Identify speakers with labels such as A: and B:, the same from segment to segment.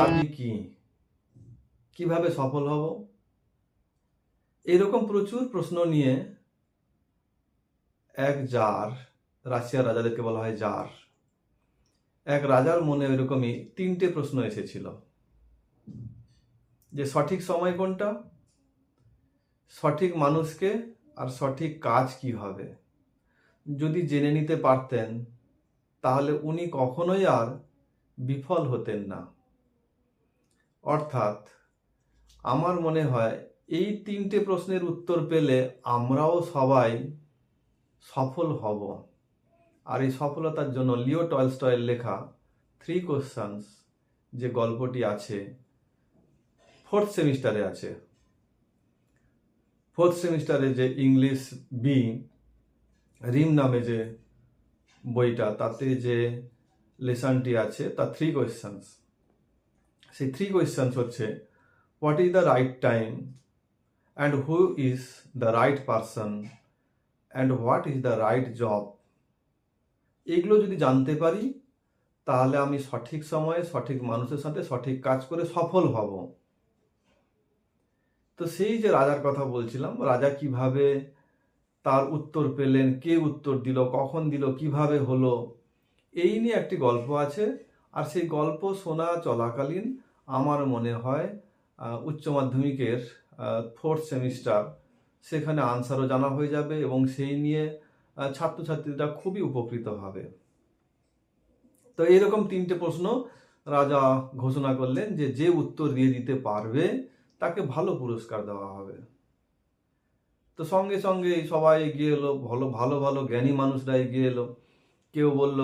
A: পারবি কি, কিভাবে সফল হব, এরকম প্রচুর প্রশ্ন নিয়ে এক জার, রাশিয়ার রাজাদেরকে বলা হয় জার, এক রাজার মনে এরকমই 3টে প্রশ্ন এসেছিল যে সঠিক সময় কোনটা, সঠিক মানুষকে, আর সঠিক কাজ কি হবে। যদি জেনে নিতে পারতেন তাহলে উনি কখনোই আর বিফল হতেন না। অর্থাৎ আমার মনে হয় এই 3টে প্রশ্নের উত্তর পেলে আমরাও সবাই সফল হব। আর এই সফলতার জন্য লিও টলস্টয়ের লেখা 3 কোশ্চেন্স যে গল্পটি আছে, 4th সেমিস্টারে আছে। 4th সেমিস্টারে যে ইংলিশ বি রিম নামে যে বইটা, তাতে যে লেসনটি আছে তা 3 কোশ্চেন্স। সেই 3 কোশ্চেন্স হচ্ছে, what is the right time, and who is the right person, and what is the right job. এগুলো যদি জানতে পারি তাহলে আমি সঠিক সময়ে সঠিক মানুষের সাথে সঠিক কাজ করে সফল হব। তো সেই যে রাজার কথা বলছিলাম, রাজা কিভাবে তার উত্তর পেলেন, কে উত্তর দিল, কখন দিল, কিভাবে হলো, এই নিয়ে একটি গল্প আছে। আর সেই গল্প শোনা চলাকালীন আমার মনে হয় উচ্চ মাধ্যমিকের 4th সেমিস্টার, সেখানে আনসারও জানা হয়ে যাবে এবং সেই নিয়ে ছাত্রছাত্রীরা খুবই উপকৃত হবে। তো এইরকম 3টে প্রশ্ন রাজা ঘোষণা করলেন যে যে উত্তর দিয়ে দিতে পারবে তাকে ভালো পুরস্কার দেওয়া হবে। তো সঙ্গে সঙ্গে সবাই এগিয়ে এলো, ভালো ভালো ভালো জ্ঞানী মানুষরা এগিয়ে এলো। কেউ বলল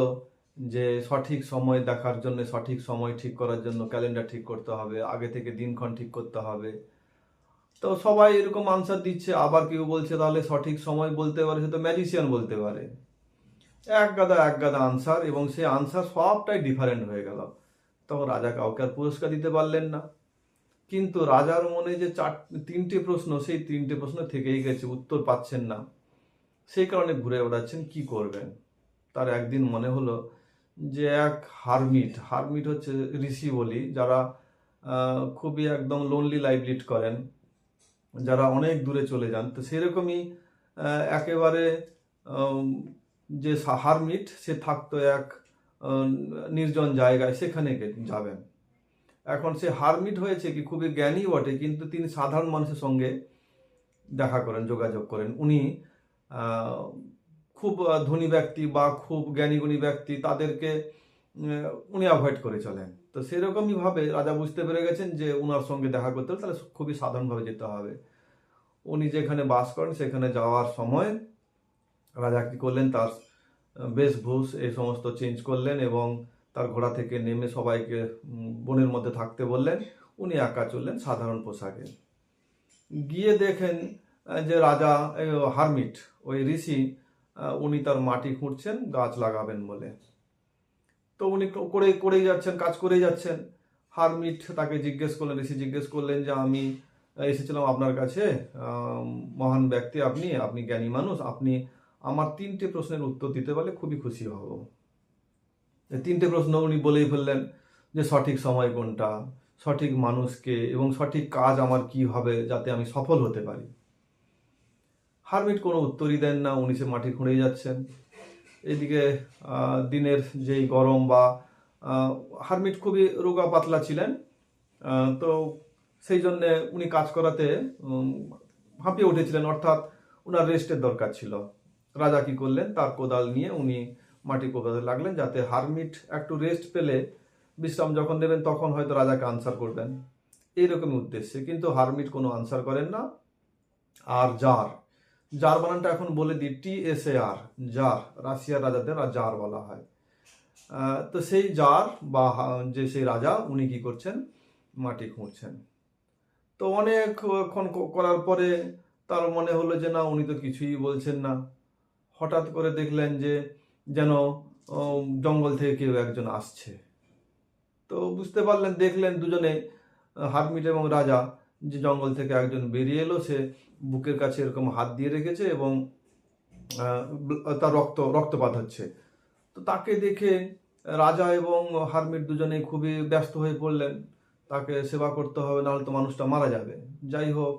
A: যে সঠিক সময় দেখার জন্য, সঠিক সময় ঠিক করার জন্য ক্যালেন্ডার ঠিক করতে হবে, আগে থেকে দিনক্ষণ ঠিক করতে হবে। তো সবাই এরকম আনসার দিচ্ছে। আবার কেউ বলছে তাহলে সঠিক সময় বলতে পারে সে তো ম্যাজিশিয়ান বলতে পারে। এক গাদা আনসার, এবং সেই আনসার সবটাই ডিফারেন্ট হয়ে গেল। তখন রাজা কাউকে আর পুরস্কার দিতে পারলেন না। কিন্তু রাজার মনে যে 3টে প্রশ্ন, সেই 3টে প্রশ্ন থেকেই গেছে, উত্তর পাচ্ছেন না। সেই কারণে ঘুরে বেড়াচ্ছেন, কি করবেন। তার একদিন মনে হলো যে এক হারমিট হচ্ছে ঋষি বলি, যারা খুবই একদম লোনলি লাইফ লিড করেন, যারা অনেক দূরে চলে যান। তো সেরকমই একেবারে যে হারমিট, সে থাকতো এক নির্জন জায়গায়, সেখানে যাবেন। এখন সে হারমিট হয়েছে কি, খুবই জ্ঞানী বটে, কিন্তু তিনি সাধারণ মানুষের সঙ্গে দেখা করেন, যোগাযোগ করেন। উনি খুব ধনী ব্যক্তি বা খুব জ্ঞানীগুণী ব্যক্তি, তাদেরকে উনি অ্যাভয়েড করে চলেন। তো সেরকমই ভাবে রাজা বুঝতে পেরে গেছেন যে উনার সঙ্গে দেখা করতে হলে তাহলে খুবই সাধারণভাবে যেতে হবে। উনি যেখানে বাস করেন সেখানে যাওয়ার সময় রাজা কি করলেন, তার বেশভূষ এই সমস্ত চেঞ্জ করলেন এবং তার ঘোড়া থেকে নেমে সবাইকে বনের মধ্যে থাকতে বললেন। উনি একা চললেন সাধারণ পোশাকে। গিয়ে দেখেন যে রাজা হারমিট, ওই ঋষি, উনি তার মাটি খুঁড়ছেন গাছ লাগাবেন বলে। তো উনি করেই যাচ্ছেন, কাজ করেই যাচ্ছেন। হারমিট তাকে জিজ্ঞেস করলেন, ঋষি জিজ্ঞেস করলেন যে আমি এসেছিলাম আপনার কাছে, মহান ব্যক্তি আপনি, আপনি জ্ঞানী মানুষ, আপনি আমার 3টে প্রশ্নের উত্তর দিতে পারলে খুবই খুশি হব। 3টে প্রশ্ন উনি বলেই ফেললেন যে সঠিক সময় কোনটা, সঠিক মানুষকে, এবং সঠিক কাজ আমার কি হবে যাতে আমি সফল হতে পারি। হারমিট কোনো উত্তরই দেন না, উনি সে মাটি খুঁড়েই যাচ্ছেন। এদিকে দিনের যেই গরম, বা হারমিট খুবই রোগা পাতলা ছিলেন, তো সেই জন্যে উনি কাজ করাতে হাঁপিয়ে উঠেছিলেন, অর্থাৎ ওনার রেস্টের দরকার ছিল। রাজা কি করলেন, তার কোদাল নিয়ে উনি মাটি কোপাতে লাগলেন, যাতে হারমিট একটু রেস্ট পেলে, বিশ্রাম যখন দেবেন তখন হয়তো রাজাকে আনসার করবেন, এইরকমই উদ্দেশ্যে। কিন্তু হারমিট কোনো আনসার করেন না। আর জার বানানটা এখন বলে দিই, TSAR, জার, রাশিয়ার রাজাদের জার বলা হয়। তো সেই জার বা যে সেই রাজা, উনি কি করছেন, মাটি খুঁড়ছেন। তো অনেকক্ষণ করার পরে তার মনে হলো যে না, উনি তো কিছুই বলছেন না। হঠাৎ করে দেখলেন যে যেন জঙ্গল থেকে কেউ একজন আসছে। তো বুঝতে পারলেন, দেখলেন দুজনে, হারমিট এবং রাজা, যে জঙ্গল থেকে একজন বেরিয়ে এলো। সে বুকের কাছে এরকম হাত দিয়ে রেখেছে এবং তার রক্তপাত হচ্ছে। তো তাকে দেখে রাজা এবং হারমিট দুজনেই খুবই ব্যস্ত হয়ে পড়লেন। তাকে সেবা করতে হবে, নাহলে তো মানুষটা মারা যাবে। যাই হোক,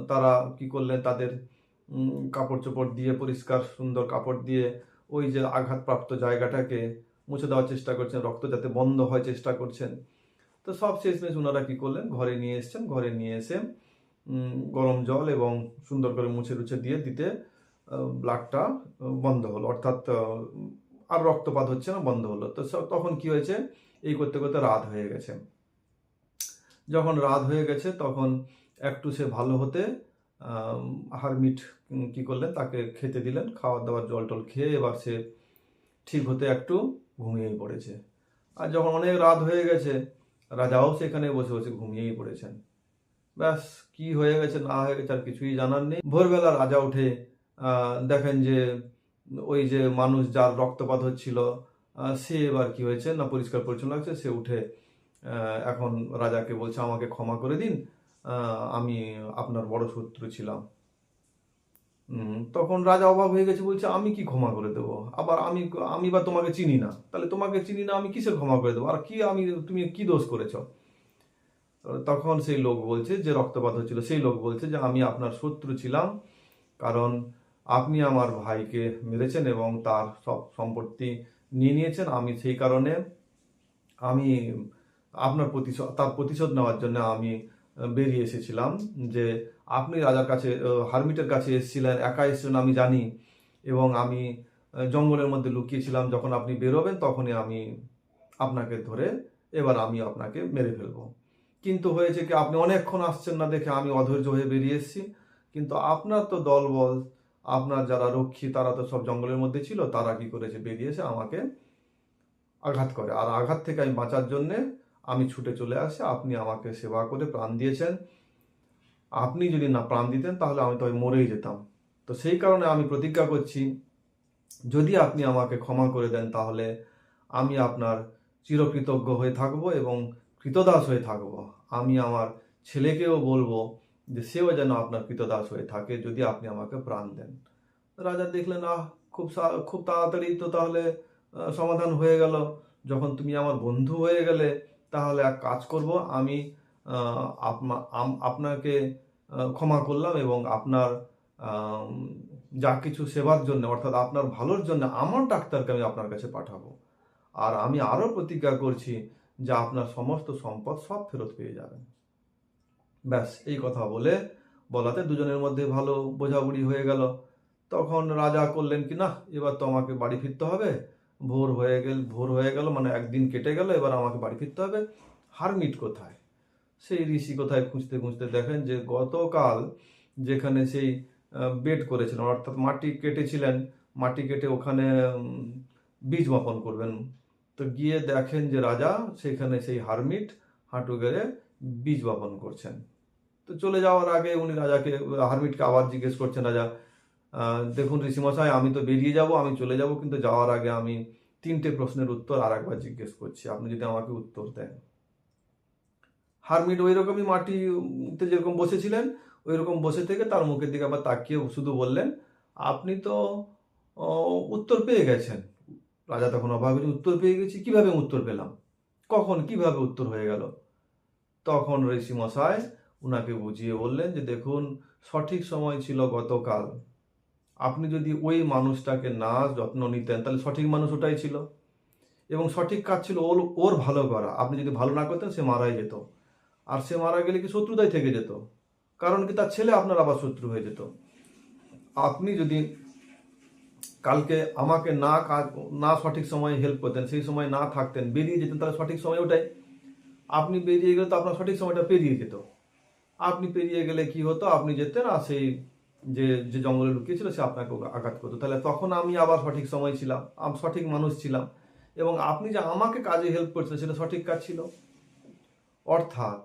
A: তারা কি করলেন, তাদের কাপড় চোপড় দিয়ে, পরিষ্কার সুন্দর কাপড় দিয়ে ওই যে আঘাতপ্রাপ্ত জায়গাটাকে মুছে দেওয়ার চেষ্টা করছেন, রক্ত যাতে বন্ধ হয় চেষ্টা করছেন। তো সব শেষমেশ ওনারা কি করলেন, ঘরে নিয়ে এসছেন। ঘরে নিয়ে এসে গরম জল এবং সুন্দর করে মুছে টুছে দিয়ে দিতে ব্লাডটা বন্ধ হলো, অর্থাৎ আর রক্তপাত হচ্ছে না, বন্ধ হলো। তো তখন কি হয়েছে, এই করতে করতে রাত হয়ে গেছে। যখন রাত হয়ে গেছে তখন একটু সে ভালো হতে হারমিট কি করলেন, তাকে খেতে দিলেন, খাওয়ার দাওয়ার জল টল খেয়ে এবার সে ঠিক হতে একটু ঘুমিয়েই পড়েছে। আর যখন অনেক রাত হয়ে গেছে, রাজাও সেখানে বসে বসে ঘুমিয়েই পড়েছেন। ব্যাস, কি হয়ে গেছে না হয়ে গেছে আর কিছুই জানার নেই। ভোরবেলা রাজা উঠে দেখেন যে ওই যে মানুষ যার রক্তপাত হচ্ছিল, সে এবার কি হয়েছে না, পরিষ্কার পরিচ্ছন্ন লাগছে। সে উঠে এখন রাজাকে বলছে, আমাকে ক্ষমা করে দিন, আমি আপনার বড় শত্রু ছিলাম। তখন রাজা অবাক হয়ে গেছে, বলছে আমি কি ক্ষমা করে দেবো, আবার আমি বা তোমাকে চিনি না, তাহলে তোমাকে চিনি না আমি কিসের ক্ষমা করে দেবো, আর কি তুমি কি দোষ করেছো? তখন সেই লোক বলছে, যে রক্তপাত হচ্ছিল সেই লোক বলছে যে আমি আপনার শত্রু ছিলাম, কারণ আপনি আমার ভাইকে মেরেছেন এবং তার সব সম্পত্তি নিয়ে নিয়েছেন। আমি সেই কারণে আমি আপনার তার প্রতিশোধ নেওয়ার জন্য আমি বেরিয়ে এসেছিলাম। যে আপনি রাজার কাছে, হারমিটের কাছে এসেছিলেন, একা এসেছিলেন আমি জানি, এবং আমি জঙ্গলের মধ্যে লুকিয়েছিলাম। যখন আপনি বেরোবেন তখনই আমি আপনাকে ধরে এবার আমি আপনাকে মেরে ফেলবো। কিন্তু হয়েছে কি, আপনি অনেকক্ষণ আসছেন না দেখে আমি অধৈর্য হয়ে বেরিয়ে এসেছি। কিন্তু আপনার তো দলবল, আপনার যারা রক্ষী তারা তো সব জঙ্গলের মধ্যে ছিল, তারা কি করেছে, বেরিয়ে এসে আমাকে আঘাত করে। আর আঘাত থেকে আমি বাঁচার জন্যে আমি ছুটে চলে আসি। আপনি আমাকে সেবা করে প্রাণ দিয়েছেন, আপনি যদি না প্রাণ দিতেন তাহলে আমি তো মরেই যেতাম। তো সেই কারণে আমি প্রতিজ্ঞা করছি, যদি আপনি আমাকে ক্ষমা করে দেন তাহলে আমি আপনার চিরকৃতজ্ঞ হয়ে থাকব এবং কৃতদাস হয়ে থাকব। আমি আমার ছেলেকেও বলবো যে সেও যেন আপনার কৃতদাস হয়ে থাকে, যদি আপনি আমাকে প্রাণ দেন। রাজা দেখলেন, খুব তাড়াতাড়ি তো তাহলে সমাধান হয়ে গেল। যখন তুমি আমার বন্ধু হয়ে গেলে, তাহলে এক কাজ করব, আমি আপনাকে ক্ষমা করলাম এবং আপনার যা কিছু সেবার জন্য, অর্থাৎ আপনার ভালোর জন্য আমার ডাক্তারকে আমি আপনার কাছে পাঠাবো। আর আমি আরও প্রতিজ্ঞা করছি যে আপনার সমস্ত সম্পদ সব ফেরত পেয়ে যাবেন। ব্যাস, এই কথা বলাতে দুজনের মধ্যে ভালো বোঝাবুঝি হয়ে গেল। তখন রাজা করলেন কি, না এবার তো আমাকে বাড়ি ফিরতে হবে, ভোর হয়ে গেল, মানে একদিন কেটে গেল, এবার আমাকে বাড়ি ফিরতে হবে। হারমিট কোথায়, সেই ঋষি কোথায় খুঁজতে খুঁজতে দেখেন যে গতকাল যেখানে সেই বেড করেছিলেন, অর্থাৎ মাটি কেটেছিলেন, মাটি কেটে ওখানে বীজ বপন করবেন, তো গিয়ে দেখেন যে রাজা সেখানে সেই হারমিট হাঁটু গেড়ে বীজ বপন করছেন। তো চলে যাওয়ার আগে উনি হারমিটকে আবার জিজ্ঞেস করছেন, রাজা দেখুন ঋষিমশাই, আমি তো বেরিয়ে যাব, আমি চলে যাব, কিন্তু যাওয়ার আগে আমি 3টে প্রশ্নের উত্তর আর একবার জিজ্ঞেস করছি, আপনি যদি আমাকে উত্তর দেন। হারমিট ওই রকমই মাটিতে যেরকম বসেছিলেন ওই রকম বসে থেকে তার মুখের দিকে আবার তাকিয়ে শুধু বললেন, আপনি তো উত্তর পেয়ে গেছেন। রাজা তখন অবাক হয়ে, উত্তর পেয়ে গেছি, কিভাবে উত্তর পেলাম, কখন, কিভাবে উত্তর হয়ে গেল? তখন ঋষিমশাই উনাকে বুঝিয়ে বললেন যে দেখুন, সঠিক সময় ছিল গতকাল, আপনি যদি ওই মানুষটাকে না যত্ন নিতেন তাহলে সঠিক মানুষ ওটাই ছিল, এবং সঠিক কাজ ছিল ওর ভালো করা। আপনি যদি ভালো না করতেন সে মারাই যেত, আর সে মারা গেলে কি শত্রুতাই থেকে যেত, কারণ কি তার ছেলে আপনার আবার শত্রু হয়ে যেত। আপনি যদি কালকে আমাকে না সঠিক সময়ে হেল্প করতেন, সেই সময় না থাকতেন, বেরিয়ে যেতেন, তাহলে সঠিক সময় ওটাই, আপনি বেরিয়ে গেলে তো আপনার সঠিক সময়টা পেরিয়ে যেত। আপনি পেরিয়ে গেলে কি হতো, আপনি যেতেন আর সেই যে জঙ্গলে লুকিয়েছিল সে আপনাকে আঘাত করতো, তাহলে তখন আমি আবার সঠিক সময় ছিলাম, আমি সঠিক মানুষ ছিলাম, এবং আপনি যে আমাকে কাজে হেল্প করছেন সেটা সঠিক কাজ ছিল। অর্থাৎ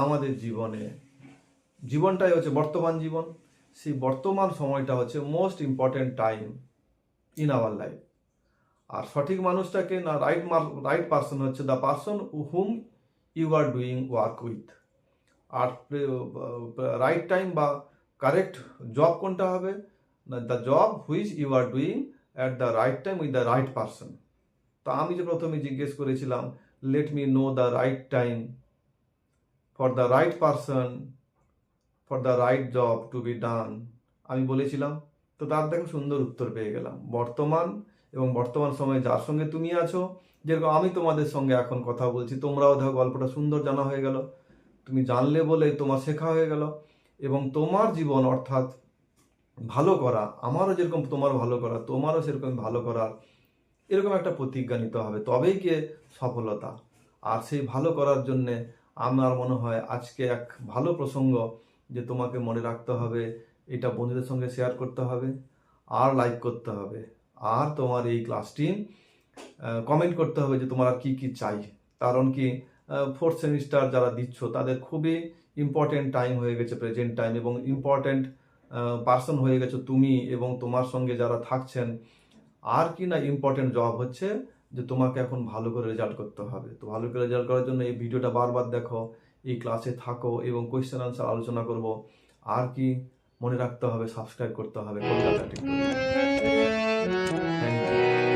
A: আমাদের জীবনটাই হচ্ছে বর্তমান জীবন, সেই বর্তমান সময়টা হচ্ছে most important time in our life. আর সঠিক মানুষটাকে না, রাইট পারসন হচ্ছে the person whom you are doing work with. আর রাইট টাইম বা কারেক্ট জব কোনটা হবে না, the job which you are doing at the right time with the right person. তো আমি যে প্রথমে জিজ্ঞেস করেছিলাম, let me know the right time for the right person, for the right job to be done, আমি বলেছিলাম। তো তার দেখো সুন্দর উত্তর পেয়ে গেলাম। বর্তমান এবং বর্তমান সময়ে যার সঙ্গে তুমি আছো, যেরকম আমি তোমাদের সঙ্গে এখন কথা বলছি, তোমরাও দেখো গল্পটা সুন্দর জানা হয়ে গেল, তুমি জানলে বলে তোমার শেখা হয়ে গেল, এবং তোমার জীবন অর্থাৎ ভালো করা, আমারও যেরকম তোমার ভালো করা, তোমারও সেরকম ভালো করার এরকম একটা প্রতিজ্ঞা নিতে হবে, তবেই গিয়ে সফলতা। আর সেই ভালো করার জন্যে আমার মনে হয় আজকে এক ভালো প্রসঙ্গ যে তোমাকে মনে রাখতে হবে, এটা বন্ধুদের সঙ্গে শেয়ার করতে হবে, আর লাইক করতে হবে, আর তোমার এই ক্লাসটি কমেন্ট করতে হবে যে তোমার আর কী কী চাই। কারণ কি, ফোর্থ সেমিস্টার যারা দিচ্ছ তাদের খুবই ইম্পর্টেন্ট টাইম হয়ে গেছে, প্রেজেন্ট টাইম, এবং ইম্পর্টেন্ট পার্সন হয়ে গেছো তুমি এবং তোমার সঙ্গে যারা থাকছেন। আর কি না ইম্পর্টেন্ট জব হচ্ছে যে তোমাকে এখন ভালো করে রেজাল্ট করতে হবে। তো ভালো করে রেজাল্ট করার জন্য এই ভিডিওটা বারবার দেখো, এই ক্লাসে থাকো এবং কোয়েশ্চেন আনসার আলোচনা করব। আর কি মনে রাখতে হবে, সাবস্ক্রাইব করতে হবে কলকাতা টিউটোরিয়াল। Thank you.